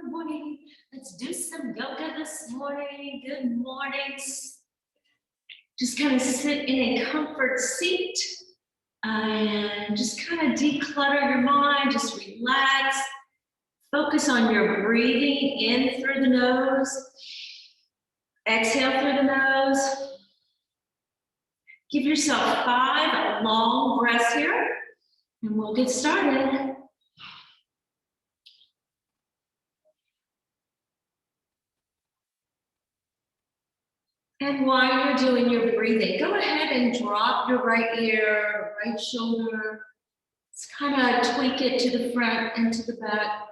good morning. Let's do some yoga this morning. Good morning. Just kind of sit in a comfort seat and just kind of declutter your mind. Just relax. Focus on your breathing in through the nose. Exhale through the nose. Give yourself 5 long breaths here, and we'll get started. And while you're doing your breathing, go ahead and drop your right ear, right shoulder. Let's kind of tweak it to the front and to the back.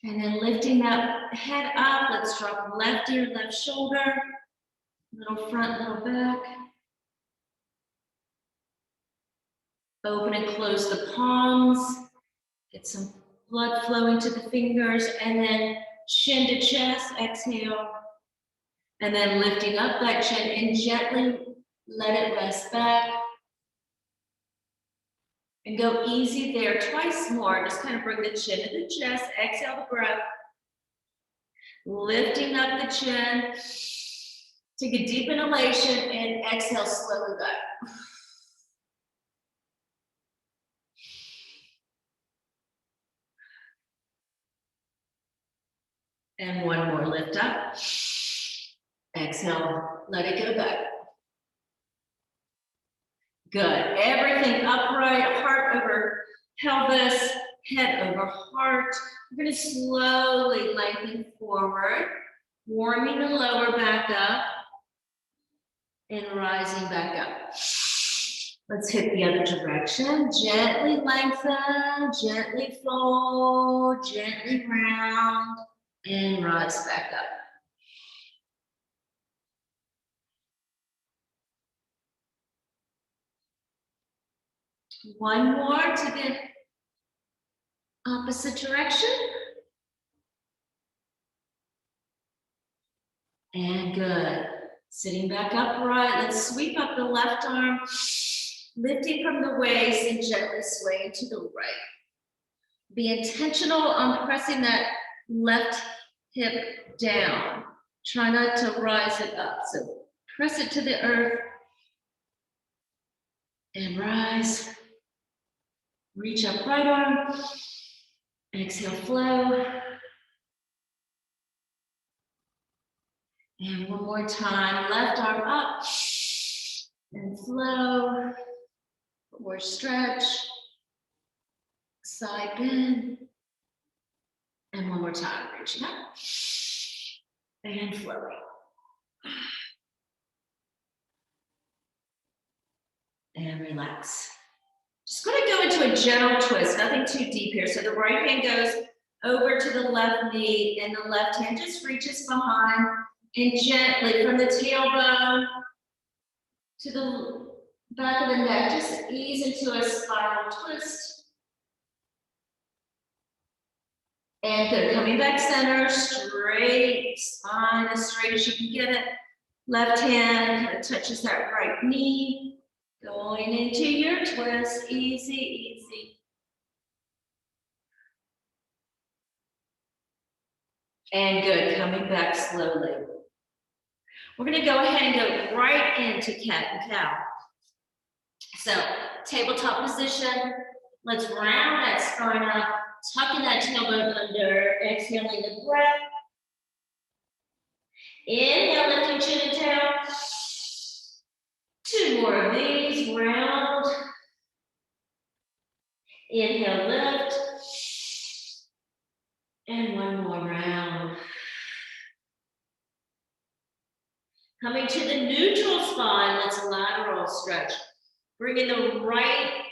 And then lifting that head up, let's drop left ear, left shoulder. Little front, little back. Open and close the palms. Get some blood flowing to the fingers, and then chin to chest, exhale. And then lifting up that chin and gently let it rest back. And go easy there, twice more. Just kind of bring the chin to the chest, exhale the breath. Lifting up the chin. Take a deep inhalation and exhale slowly back. And one more lift up. Exhale, let it go back. Good. Everything upright, heart over pelvis, head over heart. We're going to slowly lengthen forward, warming the lower back up and rising back up. Let's hit the other direction. Gently lengthen, gently fold, gently round, and rise back up. One more to the opposite direction. And good. Sitting back upright, let's sweep up the left arm, lifting from the waist and gently swaying to the right. Be intentional on pressing that left hip down. Try not to rise it up. So press it to the earth and rise. Reach up right arm. Exhale, flow. And one more time, left arm up and flow. Forward stretch. Side bend. And one more time, reaching up and flowing. And relax. Just going to go into a gentle twist, nothing too deep here. So the right hand goes over to the left knee and the left hand just reaches behind and gently from the tailbone to the back of the neck, just ease into a spiral twist. And good, coming back center, straight spine, as straight as you can get it. Left hand kind of touches that right knee. Going into your twist, easy, easy. And good, coming back slowly. We're gonna go ahead and go right into cat and cow. So, tabletop position. Let's round that spine up, tucking that tailbone under, exhaling the breath. Inhale, lifting chin and tail. 2 more of these, round. Inhale, lift. And one more round. Coming to the neutral spine, let's lateral stretch. Bringing the right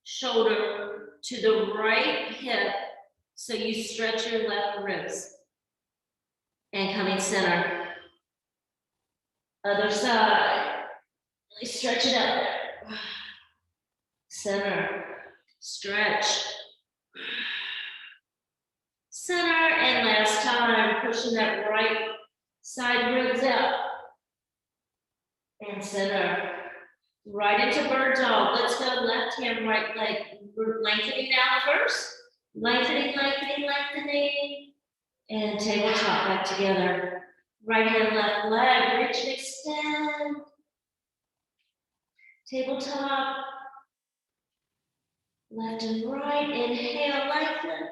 shoulder to the right hip so you stretch your left ribs. And coming center. Other side. Really stretch it out there. Center. Stretch. Center, and last time, pushing that right side ribs out. And center. Right into bird dog. Let's go left hand, right leg. We're lengthening down first. Lengthening, lengthening, lengthening. And tabletop back together. Right hand, left leg, reach and extend. Tabletop. Left and right, inhale, lengthen.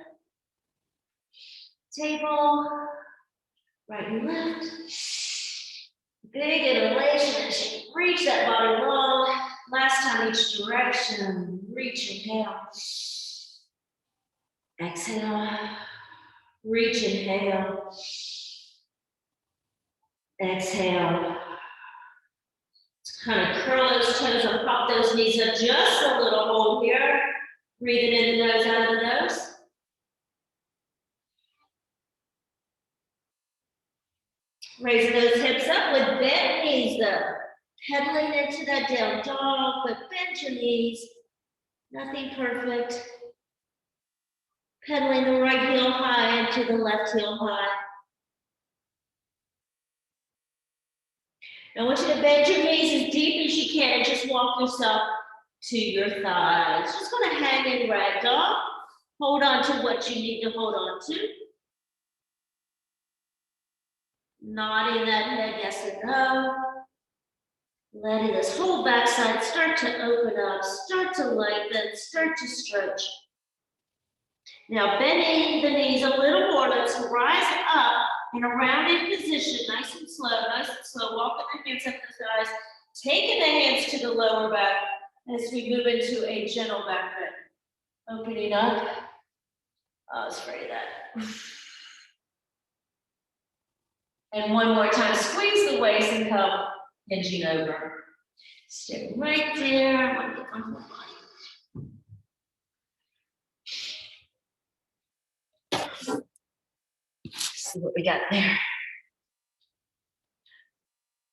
Table, right and left. Big inhalation as you reach that body long. Last time each direction. Reach, inhale. Exhale. Reach, inhale. Exhale. Kind of curl those toes and pop those knees up just a little. Hold here. Breathing in the nose, out of the nose. Raising those hips up with bent knees though. Pedaling into that down dog, but bend your knees. Nothing perfect. Pedaling the right heel high into the left heel high. I want you to bend your knees as deep as you can and just walk yourself to your thighs. Just gonna hang in ragdoll. Hold on to what you need to hold on to. Nodding that head, yes and no. Letting this whole backside start to open up, start to lengthen, start to stretch. Now bending the knees a little more, let's rise up in a rounded position, nice and slow, walking the hands up the thighs, taking the hands to the lower back as we move into a gentle back bend. Opening up. Oh, I was afraid of that. And one more time, squeeze the waist and come hinging over. Stay right there. See what we got there.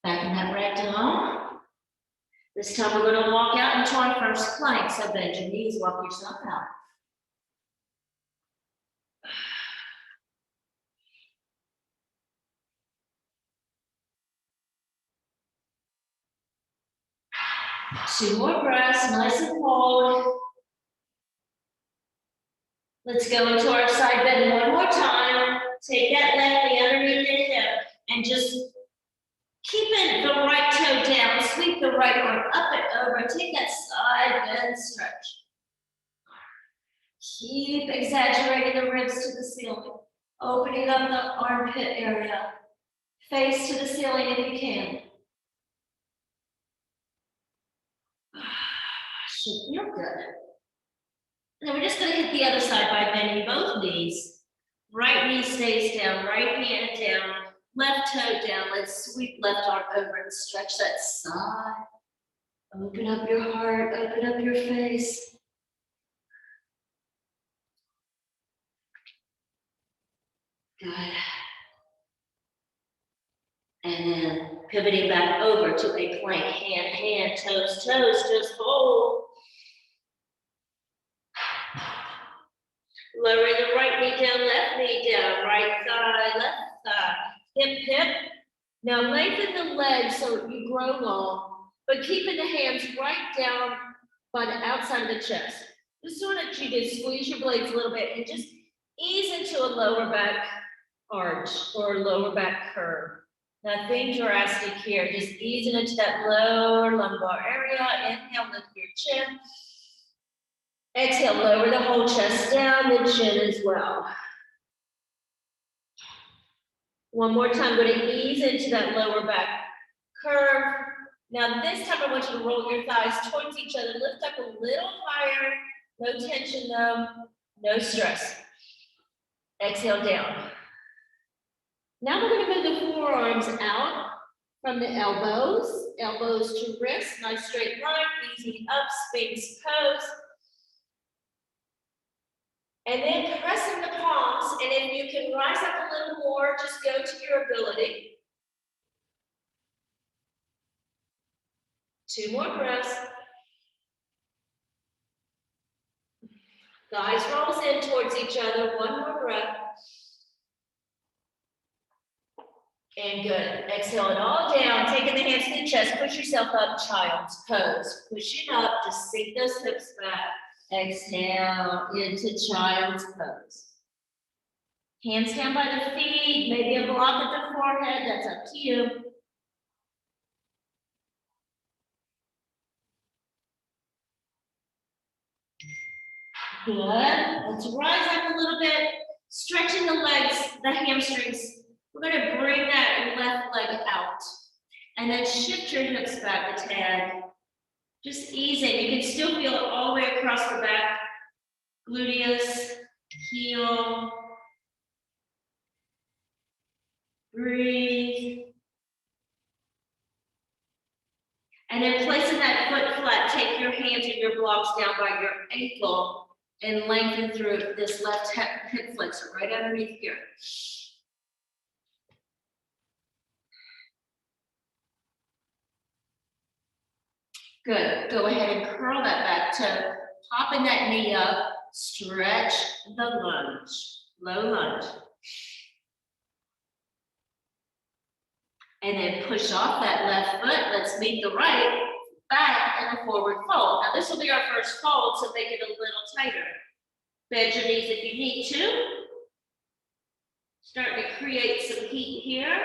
Back in that ragdoll. This time we're going to walk out into our first plank. So bend your knees, walk yourself out. Two more breaths, nice and hold. Let's go into our side bend one more time. Take that leg, the underneath the hip, and just keeping the right toe down. Sweep the right arm up and over. Take that side bend stretch. Keep exaggerating the ribs to the ceiling. Opening up the armpit area. Face to the ceiling if you can. Should feel good. And then we're just going to hit the other side by bending both knees. Right knee stays down, right hand down, left toe down. Let's sweep left arm over and stretch that side. Open up your heart, open up your face. Good. And then pivoting back over to a plank, hand, toes, just hold. Lowering the right knee down, left knee down, right thigh, left thigh, hip. Now lengthen the legs so you grow long, but keeping the hands right down by the outside of the chest. Just so that you can squeeze your blades a little bit and just ease into a lower back arch or lower back curve. Nothing drastic here, just easing into that lower lumbar area. Inhale, lift your chin. Exhale, lower the whole chest down, the chin as well. One more time, going to ease into that lower back curve. Now this time I want you to roll your thighs towards each other, lift up a little higher, no tension though, no stress. Exhale down. Now we're going to move the forearms out from the elbows to wrists, nice straight line, easy up, Sphinx pose. And then pressing the palms, and if you can rise up a little more, just go to your ability. Two more breaths. Thighs rolls in towards each other, one more breath. And good. Exhale it all down, taking the hands to the chest, push yourself up, child's pose. Pushing up, just sink those hips back. Exhale into child's pose. Hands down by the feet, maybe a block at the forehead, that's up to you. Good. Let's rise up a little bit, stretching the legs, the hamstrings. We're going to bring that left leg out and then shift your hips back a tad. Just ease it. You can still feel it all the way across the back. Gluteus, heel. Breathe. And then placing that foot flat, take your hands and your blocks down by your ankle and lengthen through this left hip flexor right underneath here. Good. Go ahead and curl that back toe, popping that knee up, stretch the lunge, low lunge. And then push off that left foot. Let's meet the right back and a forward fold. Now this will be our first fold, so make it a little tighter. Bend your knees if you need to. Starting to create some heat here.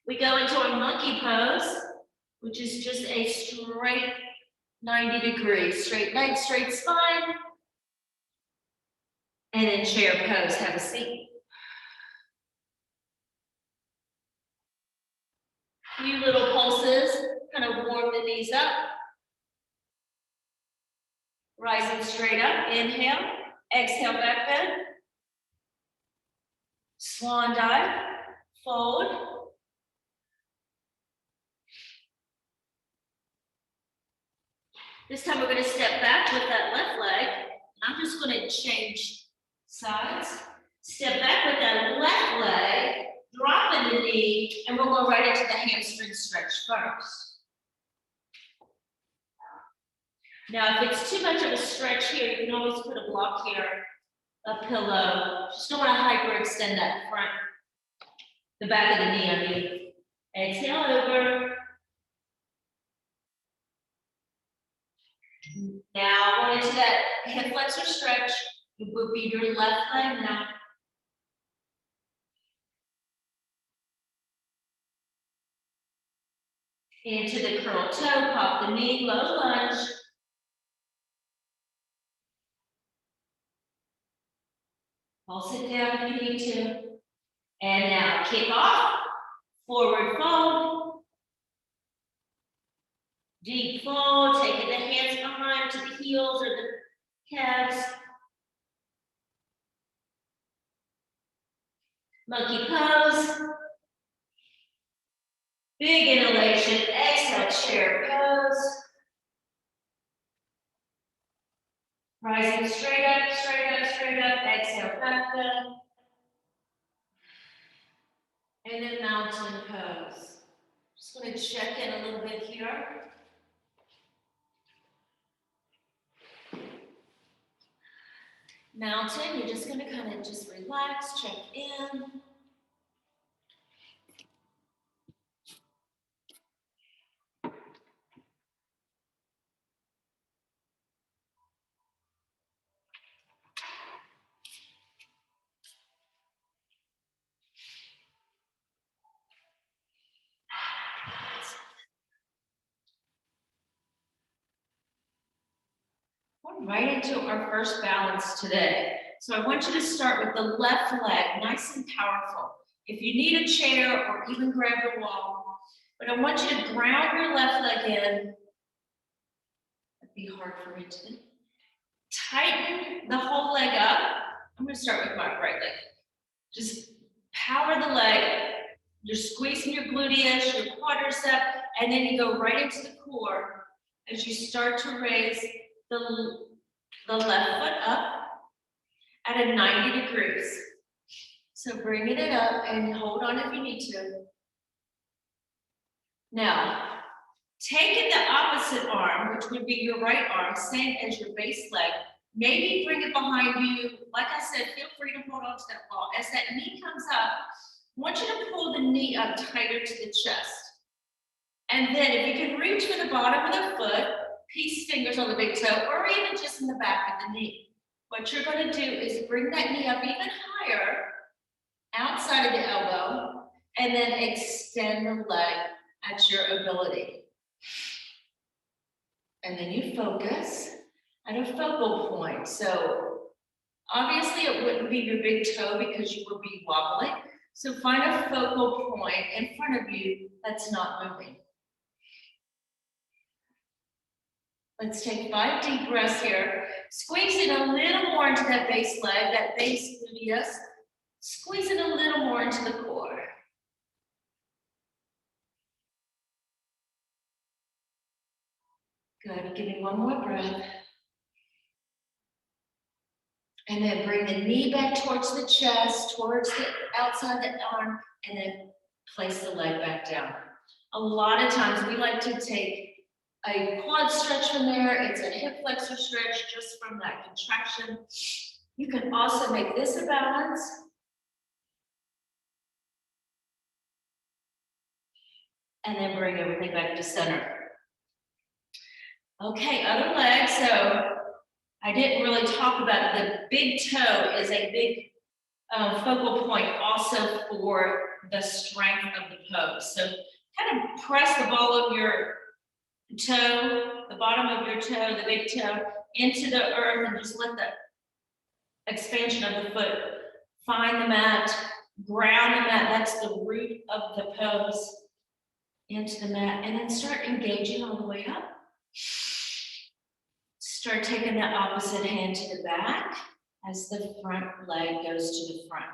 We go into a monkey pose, which is just a straight 90 degrees. Straight legs, straight spine. And then chair pose, have a seat. Few little pulses, kind of warm the knees up. Rising straight up, inhale, exhale, back bend. Swan dive, fold. This time we're going to step back with that left leg. I'm just going to change sides. Step back with that left leg, dropping the knee, and we'll go right into the hamstring stretch first. Now, if it's too much of a stretch here, you can always put a block here, a pillow. Just don't want to hyperextend that front, the back of the knee, I mean. Exhale over. Now, going into that hip flexor stretch, it would be your left leg now. Into the curl toe, pop the knee, low lunge. Pulse it down if you need to. And now kick off, forward fold. Deep fold, taking the hands behind to the heels or the calves. Monkey pose. Big inhalation, exhale, chair pose. Rising straight up, straight up, straight up, exhale, back bend. And then mountain pose. Just going to check in a little bit here. Mountain, you're just going to kind of just relax, check in. We're right into our first balance today. So I want you to start with the left leg, nice and powerful. If you need a chair or even grab the wall, but I want you to ground your left leg in. It'd be hard for me to tighten the whole leg up. I'm going to start with my right leg. Just power the leg. You're squeezing your gluteus, your quadricep, and then you go right into the core as you start to raise the left foot up at a 90 degrees. So bringing it up and hold on if you need to. Now, taking the opposite arm, which would be your right arm, same as your base leg, maybe bring it behind you. Like I said, feel free to hold on to that ball. As that knee comes up, I want you to pull the knee up tighter to the chest. And then if you can reach for the bottom of the foot, peace fingers on the big toe, or even just in the back of the knee. What you're going to do is bring that knee up even higher, outside of the elbow, and then extend the leg at your ability. And then you focus at a focal point. So obviously it wouldn't be your big toe because you will be wobbling. So find a focal point in front of you that's not moving. Let's take 5 deep breaths here. Squeeze it a little more into that base leg, that base gluteus. Squeeze it a little more into the core. Good, give me one more breath. And then bring the knee back towards the chest, towards the outside the arm, and then place the leg back down. A lot of times we like to take a quad stretch from there. It's a hip flexor stretch just from that contraction. You can also make this a balance. And then bring everything back to center. Okay, other leg. So I didn't really talk about the big toe is a big focal point also for the strength of the pose. So kind of press the ball of your toe, the bottom of your toe, the big toe, into the earth and just let the expansion of the foot find the mat, ground the mat. That's the root of the pose into the mat, and then start engaging all the way up. Start taking that opposite hand to the back as the front leg goes to the front.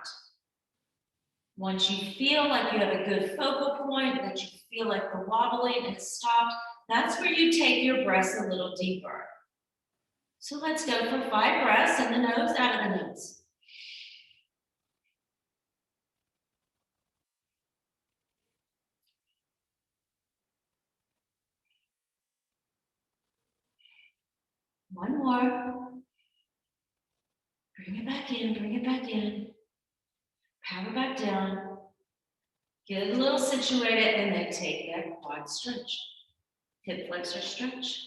Once you feel like you have a good focal point, that you feel like the wobbling has stopped, that's where you take your breaths a little deeper. So let's go for 5 breaths in the nose, out of the nose. One more. Bring it back in, bring it back in. Power back down. Get it a little situated and then take that quad stretch. Hip flexor stretch.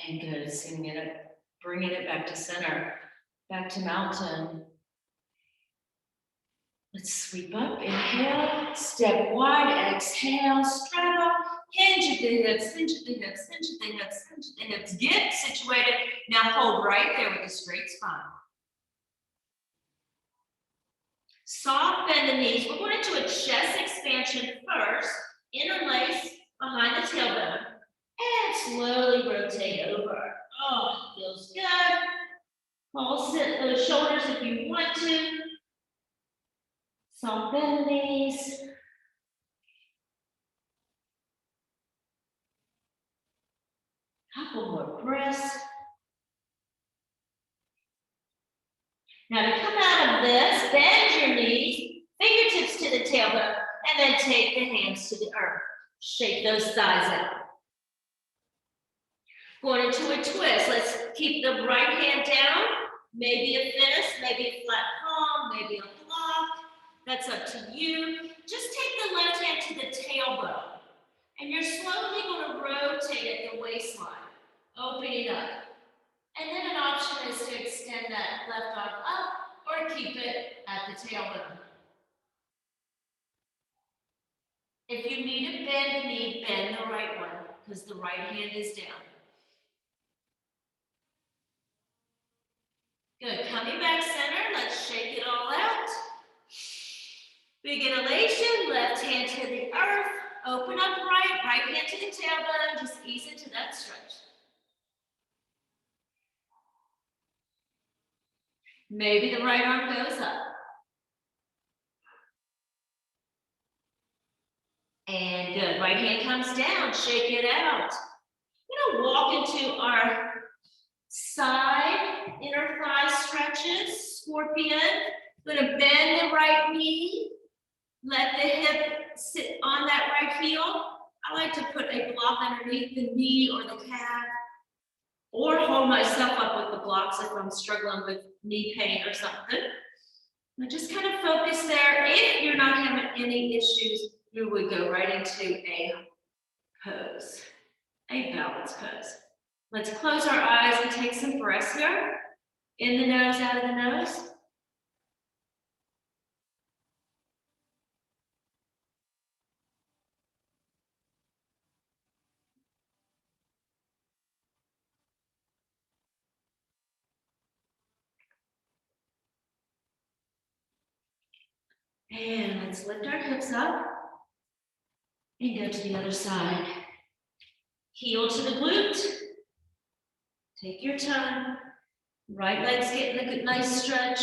And good, singing it up, bringing it back to center, back to mountain. Let's sweep up, inhale, step wide, exhale, straddle, hinge at the hips, hinge at the hips, hinge at the hips, hinge at the hips. Get situated. Now hold right there with a straight spine. Soft bend the knees. We're going to do a chest expansion first. Interlace behind the tailbone. And slowly rotate over. Oh, it feels good. Pulse those shoulders if you want to. Soft bend the knees. Couple more breaths. Now to come out of this, bend your knees, fingertips to the tailbone, and then take the hands to the earth. Shake those thighs out. Going into a twist. Let's keep the right hand down. Maybe a fist, maybe a flat palm, maybe a block. That's up to you. Just take the left hand to the tailbone. And you're slowly going to rotate at the waistline, opening up. And then an option is to extend that left arm up or keep it at the tailbone. If you need to bend the knee, bend the right one because the right hand is down. Good, coming back center, let's shake it all out. Big inhalation, left hand to the earth, open up right hand to the tailbone, just ease into that stretch. Maybe the right arm goes up. And good, right hand comes down, shake it out. We're gonna walk into our side inner thigh stretches, scorpion. Gonna bend the right knee, let the hip sit on that right heel. I like to put a block underneath the knee or the calf, or hold myself up with the blocks if I'm struggling with knee pain or something. Now just kind of focus there. If you're not having any issues, you would go right into a pose, a balance pose. Let's close our eyes and take some breaths here. In the nose, out of the nose. And let's lift our hips up and go to the other side. Heel to the glute. Take your time. Right leg's getting a good, nice stretch.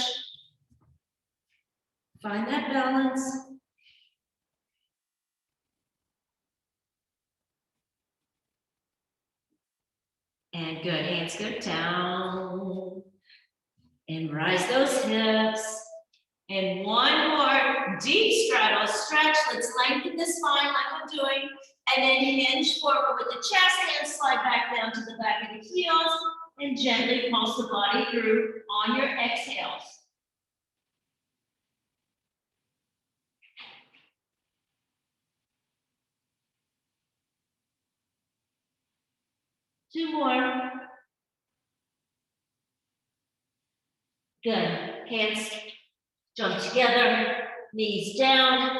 Find that balance. And good, hands go down. And rise those hips. And one more deep straddle, stretch. Let's lengthen the spine like I'm doing. And then hinge forward with the chest and slide back down to the back of the heels. And gently pulse the body through on your exhales. Two more. Good. Hands jump together, knees down,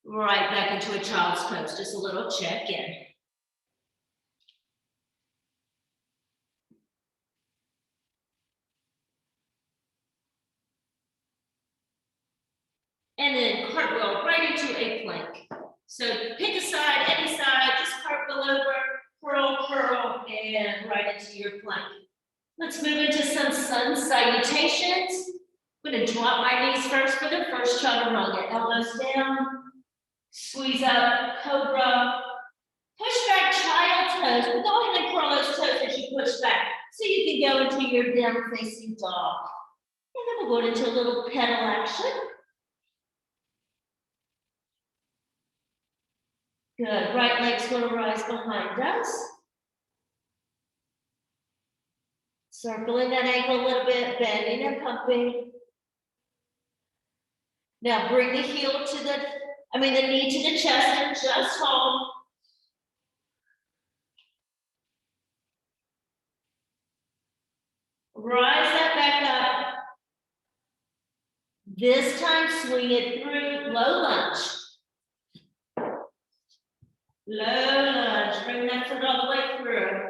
right back into a child's pose. Just a little check in. And then cartwheel right into a plank. So pick a side, any side, just cartwheel over, curl, curl, and right into your plank. Let's move into some sun salutations. I'm going to drop my knees first for the first chaturanga. Elbows down, squeeze up, cobra. Push back, child's pose. But go ahead and curl those toes as you push back. So you can go into your down facing dog. And then we'll go into a little pedal action. Good. Right leg's going to rise behind us. Circling that ankle a little bit, bending and pumping. Now bring the heel to the knee to the chest and just hold. Rise that back up. This time swing it through, low lunge. Low lunge, bring that foot all the way through.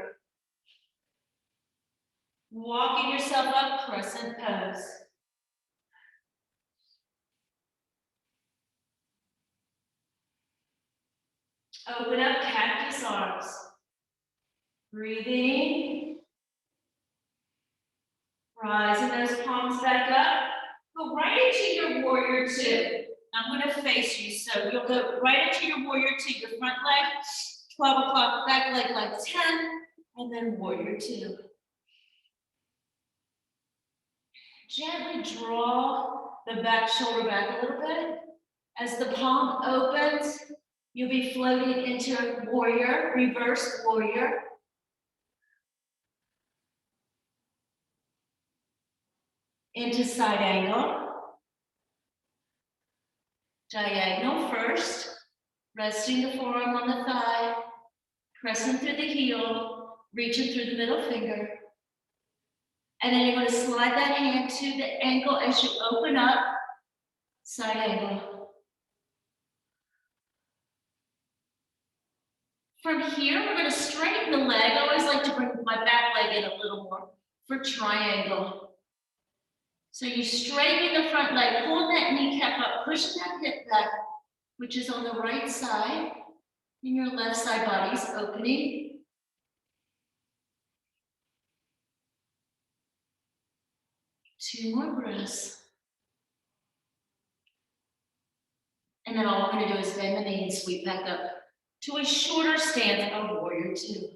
Walking yourself up, crescent pose. Open up cactus arms. Breathing. Rising those palms back up. Go right into your warrior two. I'm going to face you. So you'll go right into your warrior two, your front leg, 12 o'clock, back leg like 10, and then warrior two. Gently draw the back shoulder back a little bit. As the palm opens, you'll be floating into warrior, reverse warrior. Into side angle. Diagonal first. Resting the forearm on the thigh. Pressing through the heel. Reaching through the middle finger. And then you're going to slide that hand to the ankle as you open up. Side angle. From here, we're going to straighten the leg. I always like to bring my back leg in a little more for triangle. So you straighten the front leg, pull that kneecap up, push that hip back, which is on the right side, and your left side body's opening. Two more breaths. And then all we're going to do is bend the knee and sweep back up to a shorter stance of warrior two.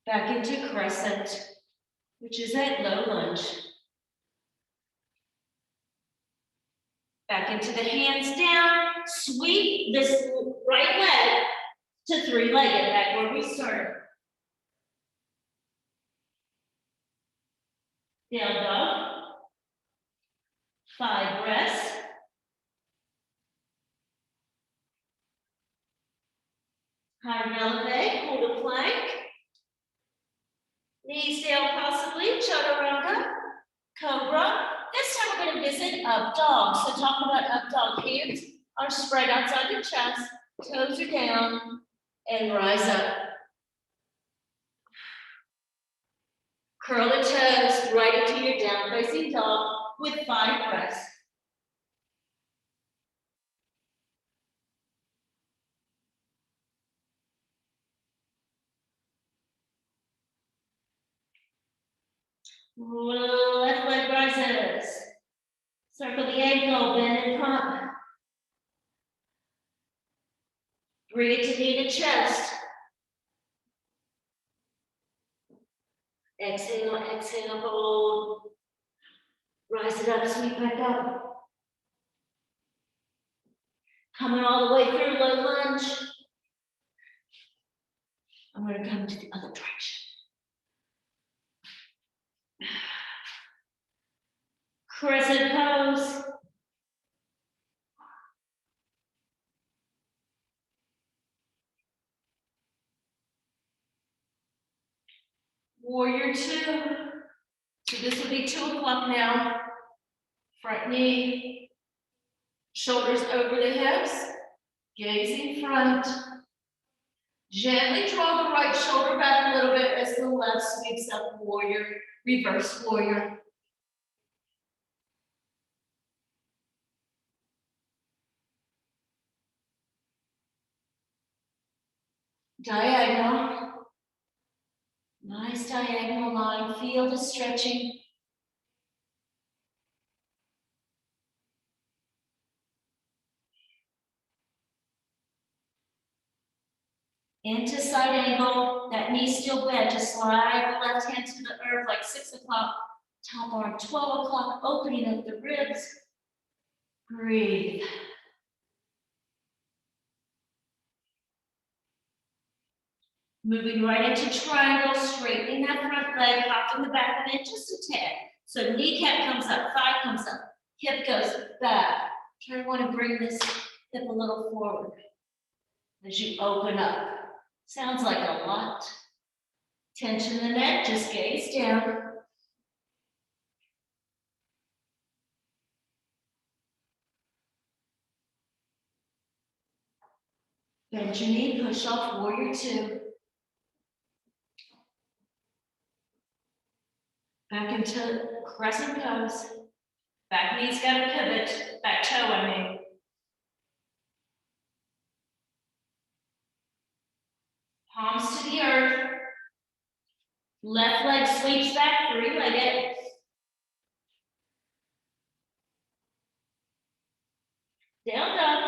Back into crescent, which is that low lunge. Back into the hands down. Sweep this right leg to three-legged, back where we started. Down dog. 5 breaths. High releve, hold a plank. Knees down possibly, chaturanga, cobra. This time we're going to visit up dog. So talk about up dog. Hands are spread outside your chest, toes are down, and rise up. Curl the toes right into your down facing dog with 5 breaths. Left leg rises. Circle the ankle, bend and pump. Bring it to knee to chest. Exhale, exhale, hold. Rise it up, sweep back up. Coming all the way through, low lunge. I'm going to come to the other direction. Crescent pose. Warrior 2. So this will be 2 o'clock now. Front knee, shoulders over the hips, gaze in front. Gently draw the right shoulder back a little bit as the left sweeps up warrior, reverse warrior. Diagonal. Nice diagonal line. Feel the stretching. Into side angle. That knee still bent. Just slide the left hand to the earth like 6 o'clock. Top arm 12 o'clock. Opening up the ribs. Breathe. Moving right into triangle, straightening that front leg, popping the back of it just a tad. So kneecap comes up, thigh comes up, hip goes back. Try to want to bring this hip a little forward as you open up. Sounds like a lot. Tension in the neck, just gaze down. Bend your knee, push off, warrior 2. Back into crescent pose. Back knee's got to pivot, back toe I mean. Palms to the earth. Left leg sweeps back, 3-legged. Down dog.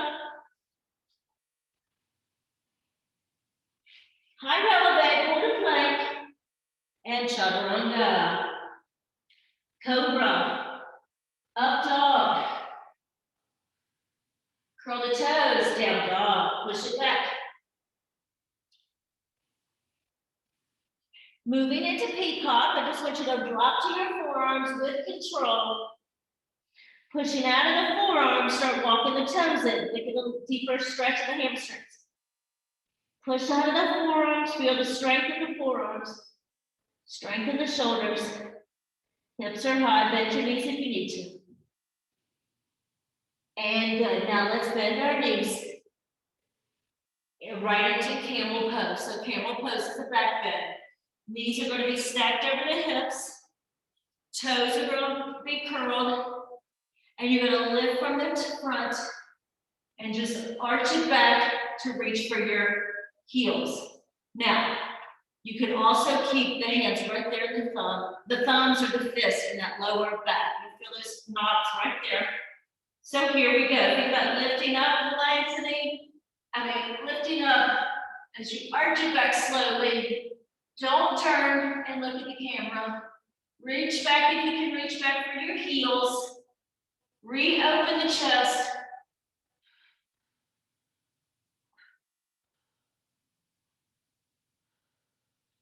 High releve, hold a plank. And chaturanga. Cobra. Up dog. Curl the toes, down dog. Push it back. Moving into peacock, I just want you to drop to your forearms with control. Pushing out of the forearms, start walking the toes in. Take a little deeper stretch of the hamstrings. Push out of the forearms, feel the strength in the forearms. Strengthen the shoulders. Hips are high, bend your knees if you need to. And good. Now let's bend our knees. Right into camel pose. So camel pose is the back bend. Knees are going to be stacked over the hips. Toes are going to be curled. And you're going to lift from the front and just arch it back to reach for your heels. Now, you can also keep the hands right there in the thumb. The thumbs are the fists in that lower back. You feel those knots right there. So here we go. Think about lifting up the legs and lifting up as you arch it back slowly. Don't turn and look at the camera. Reach back if you can reach back for your heels. Reopen the chest.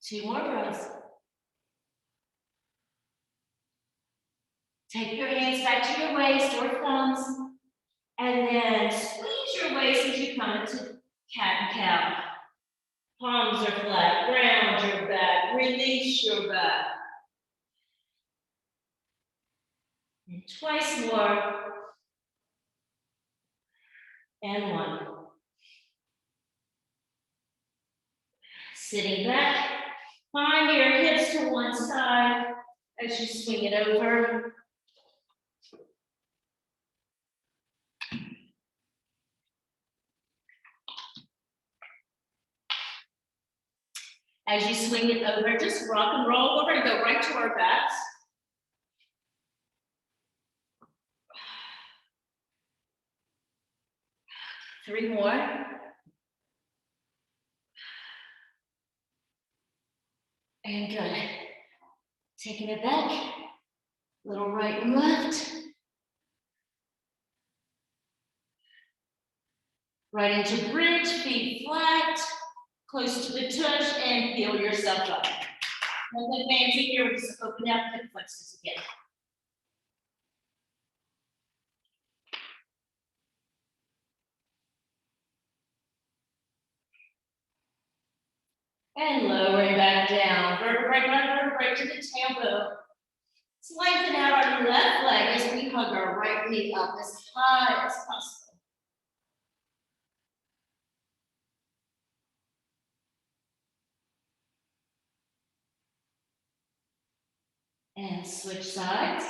Two more breaths. Take your hands back to your waist or thumbs, and then squeeze your waist as you come into cat and cow. Palms are flat, round your back, release your back. And twice more. And one. Sitting back, find your hips to one side as you swing it over. As you swing it over, just rock and roll. We're going to go right to our backs. Three more. And good. Taking it back. Little right and left. Right into bridge, feet flat, close to the tush, and feel yourself up. Nothing fancy here, just open up hip flexors again. And lowering back down, vertebrae by vertebrae to the tailbone. Let's lengthen out our left leg as we hug our right knee up as high as possible. And switch sides.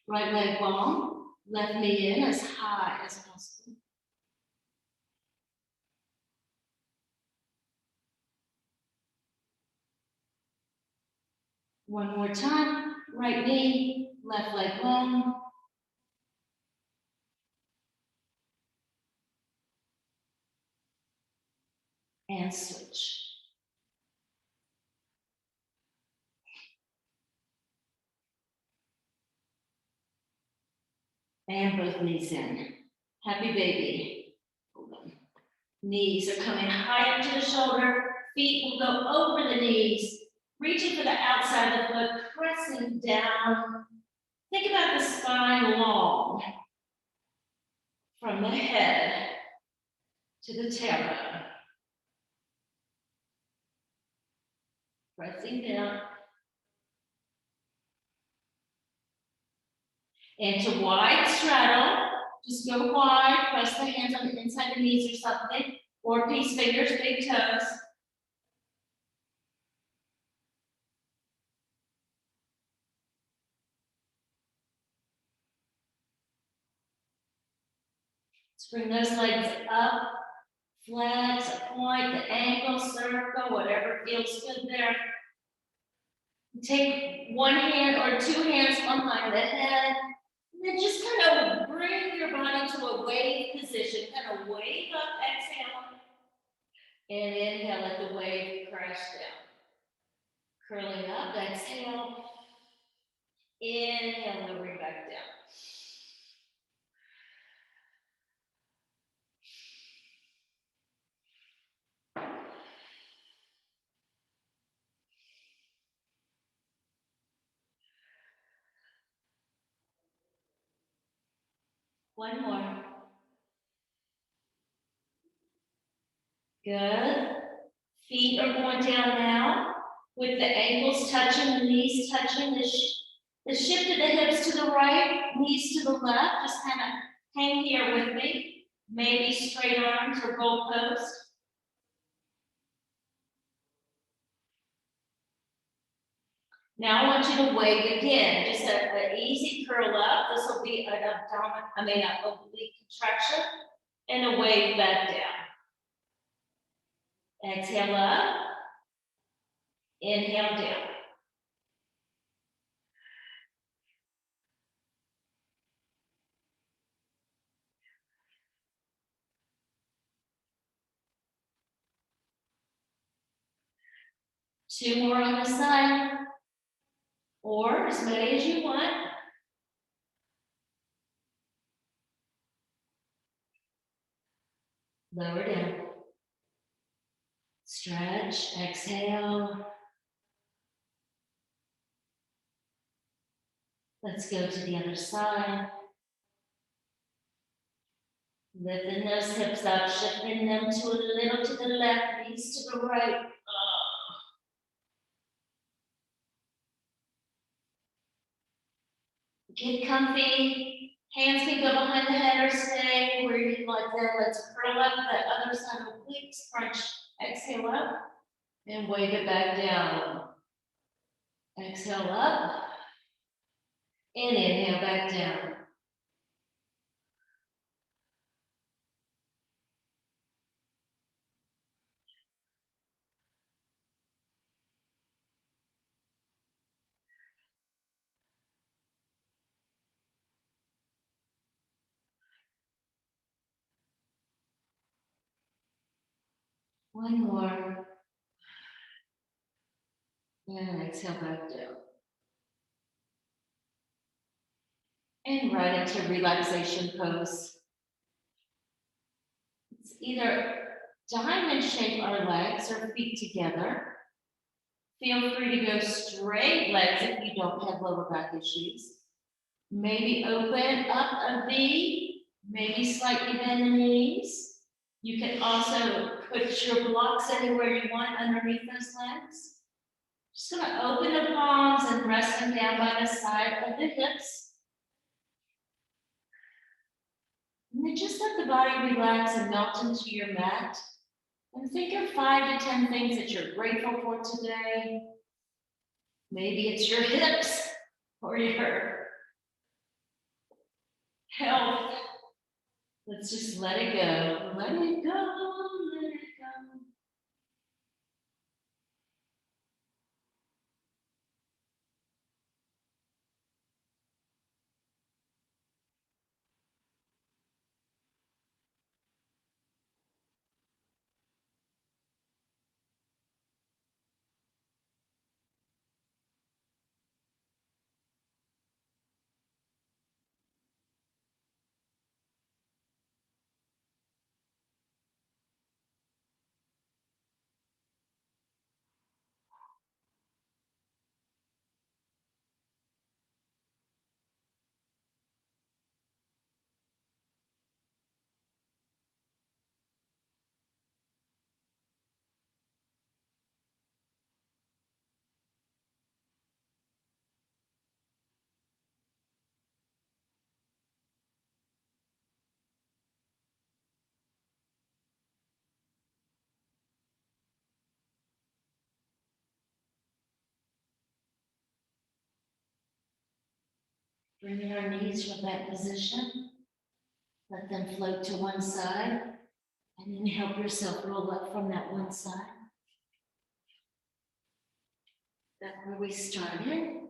Right leg long, left knee in as high as possible. One more time, right knee, left leg long. And switch. And both knees in. Happy baby. Hold on. Knees are coming higher to the shoulder. Feet will go over the knees. Reaching for the outside of the foot, pressing down. Think about the spine long. From the head to the tailbone. Pressing down. Into wide straddle. Just go wide. Press the hands on the inside of the knees or something. Or peace fingers, big toes. Let's bring those legs up. Flat, point, the ankle, circle, whatever feels good there. Take one hand or two hands behind the head. And then just kind of bring your body to a wave position. Kind of wave up, exhale. And inhale, let the wave crash down. Curling up, exhale. Inhale, lowering back down. One more. Good. Feet are going down now with the ankles touching, the knees touching, the shift of the hips to the right, knees to the left. Just kind of hang here with me. Maybe straight arms or goalpost. Now I want you to wave again. Just an easy curl up. This will be an oblique contraction and a wave back down. Exhale up. Inhale down. Two more on the side, or as many as you want. Lower down. Stretch, exhale. Let's go to the other side. Lifting those hips up, shifting them to a little to the left, knees to the right. Get comfy. Hands can go behind the head or stay where you'd like them. Let's curl up the other side of the obliques. Crunch. Exhale up and wave it back down. Exhale up and inhale back down. One more. And exhale back down. And right into relaxation pose. It's either diamond shape our legs or feet together. Feel free to go straight legs if you don't have lower back issues. Maybe open up a V, maybe slightly bend the knees. You can also put your blocks anywhere you want underneath those legs. Just gonna open the palms and rest them down by the side of the hips. And then just let the body relax and melt into your mat. And think of 5 to 10 things that you're grateful for today. Maybe it's your hips or your health. Let's just let it go. Let it go. Let it go. Bringing our knees from that position. Let them float to one side. And then help yourself roll up from that one side. Back where we started.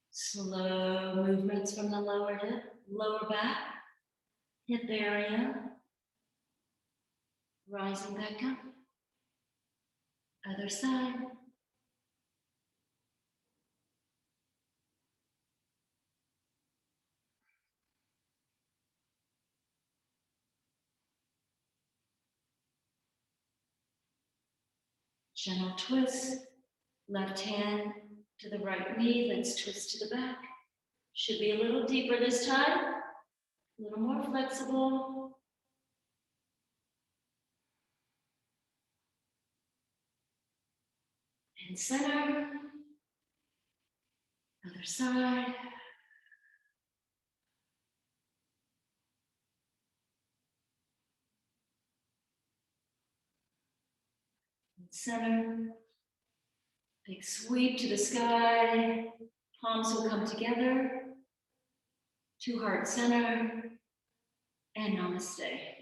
Slow movements from the lower hip, lower back, hip area. Rising back up. Other side. Gentle twist. Left hand to the right knee. Let's twist to the back. Should be a little deeper this time. A little more flexible. And center. Other side. And center. Big sweep to the sky. Palms will come together. To heart center. And namaste.